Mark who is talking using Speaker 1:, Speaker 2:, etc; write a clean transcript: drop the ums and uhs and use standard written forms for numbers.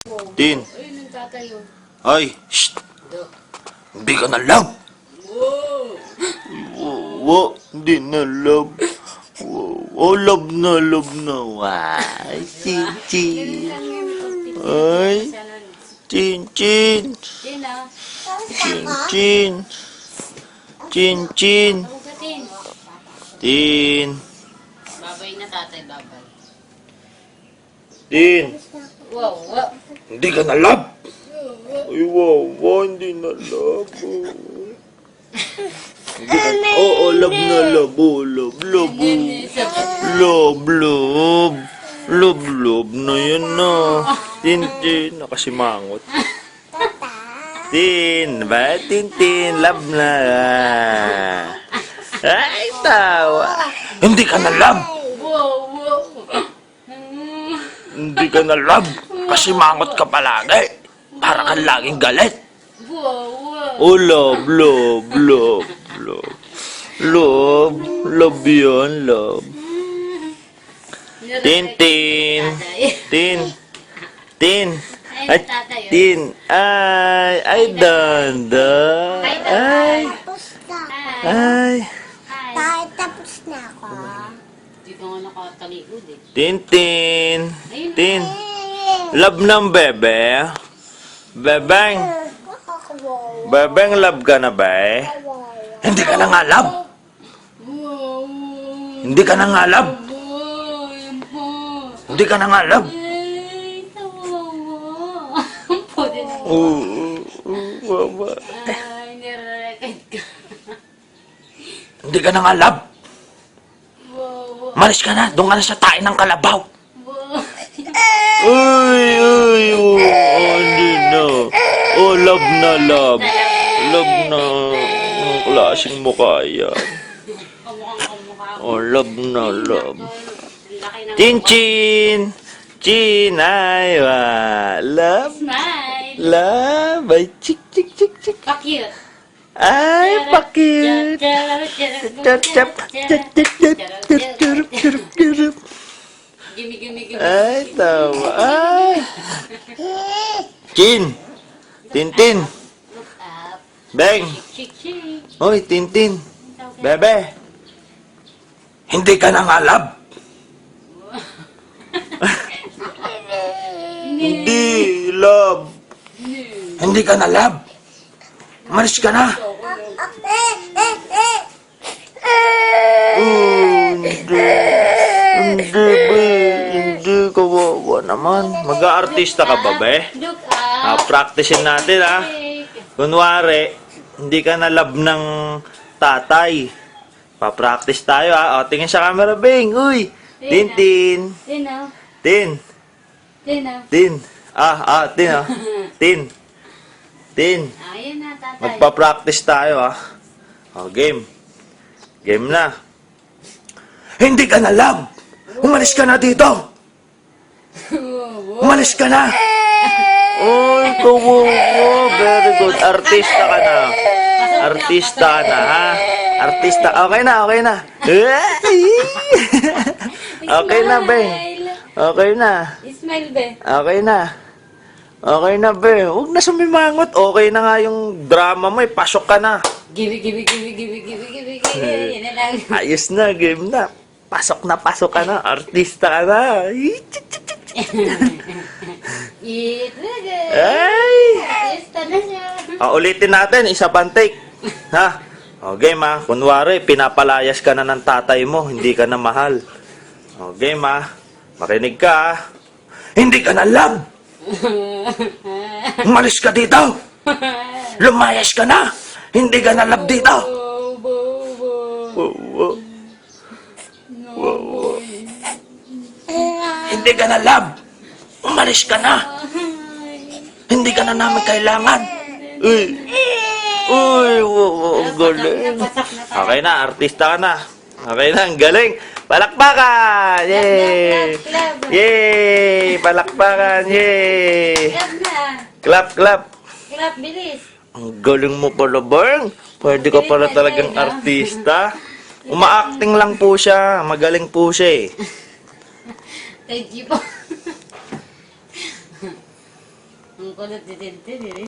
Speaker 1: Tin.
Speaker 2: Ayun, nagtatayo.
Speaker 1: Ay, shh. Hindi ka na love. Wow, hindi na love. Oh, love na. Wow, chin. Ay, chin.
Speaker 2: Tin ah.
Speaker 1: Chin.
Speaker 2: Tawag ka, Tin.
Speaker 1: Tin.
Speaker 2: Babay na tatay, babay.
Speaker 1: Tin.
Speaker 2: Wow.
Speaker 1: Hindi ka na love. Ay, wow, hindi na love. Oo, love na love. Oh, love. Love na yan na. Tin, nakasimangot. Tin, ba? Tin, love na. Ay, tawa. Hindi ka na love.
Speaker 2: Wow.
Speaker 1: Hindi ka na love. Kasimangot ka palagi. Para kang laging galit.
Speaker 2: Wow.
Speaker 1: Oh, love yun, love. Tin.
Speaker 2: Ay, tatay.
Speaker 1: Tin. Ay, danda. Ay.
Speaker 3: Tay, tapos na ako.
Speaker 2: Dito nga nakatalikod eh.
Speaker 1: Tin. Love ng bebe. Bebeng. Bebeng, love ka na ba? Hindi ka na nga love.
Speaker 2: Wow.
Speaker 1: Hindi ka na nga love.
Speaker 2: Yan po.
Speaker 1: Hindi ka na nga love.
Speaker 2: Ay, tawawa. Pwede na.
Speaker 1: Baba.
Speaker 2: Ay, nire-record ka.
Speaker 1: Hindi ka na nga love.
Speaker 2: Wow.
Speaker 1: Malis ka na. Doon ka na sa tain ng kalabaw.
Speaker 2: Wow.
Speaker 1: Hindi na. Oh, love na love. Love na. Ang klaseng mukha yan.
Speaker 2: Kamukhang
Speaker 1: Oh, love na love.
Speaker 2: Laki ng
Speaker 1: Chin. Ay, love.
Speaker 2: smile.
Speaker 1: Love. Ay, chik.
Speaker 2: Pa-cute.
Speaker 1: Ay, pakit.
Speaker 2: Gimi.
Speaker 1: Ay, tawa. Ay. Chin. Tintin.
Speaker 2: Look up.
Speaker 1: Beng.
Speaker 2: Chick.
Speaker 1: Hoy, Tintin. Bebe. Hindi ka na nga love. Hindi, love. Hindi ka na love. Malis ka na. Hindi, kawawa naman. Mag-aartista ka ba, be?
Speaker 2: Look up.
Speaker 1: Practicein natin, ha? Kunwari, hindi ka na love ng tatay. Pa-practice tayo, ha? O, tingin sa camera, Bing. Uy! Tin.
Speaker 2: Tin.
Speaker 1: Tin.
Speaker 2: Tin.
Speaker 1: Tin.
Speaker 2: Ayun na, tatay.
Speaker 1: Magpa-practice tayo, ha? O, game. Game na. Hindi ka na love! Umalis ka na dito! Umalis ka na! Uy, kawawa. Very good. Artista ka na. Artista ka na, ha? Artista. Okay na. Okay na, be. Okay na.
Speaker 2: Smile, be.
Speaker 1: Okay na, be. Huwag na sumimangot. Okay na nga yung drama mo, pasok ka na.
Speaker 2: Give. Yan na lang.
Speaker 1: Ayos na, game na. Pasok ka na. Artista ka na. Ay!
Speaker 2: Artista na siya.
Speaker 1: Ulitin natin, isa pang take. Ha? O, game, ha? Kunwari, pinapalayas ka na ng tatay mo, hindi ka na mahal. O, game, ha? Marinig ka, ha? Hindi ka na love! Umalis ka dito! Lumayas ka na! Hindi ka na love dito! Hindi ka na love! Umalis ka na! Hindi ka na namin kailangan! Uy, ang galing. Okay na, artista ka na. Okay na, ang galing. Palakpakan! Yay! Yay! Palakpakan! Yay! Clap!
Speaker 2: Clap, bilis.
Speaker 1: Ang galing mo pala, Bang. Pwede ka pala talagang artista. Uma-acting lang po siya. Magaling po siya eh.
Speaker 2: Thank you po. Ang kulot ni Tintin, eh.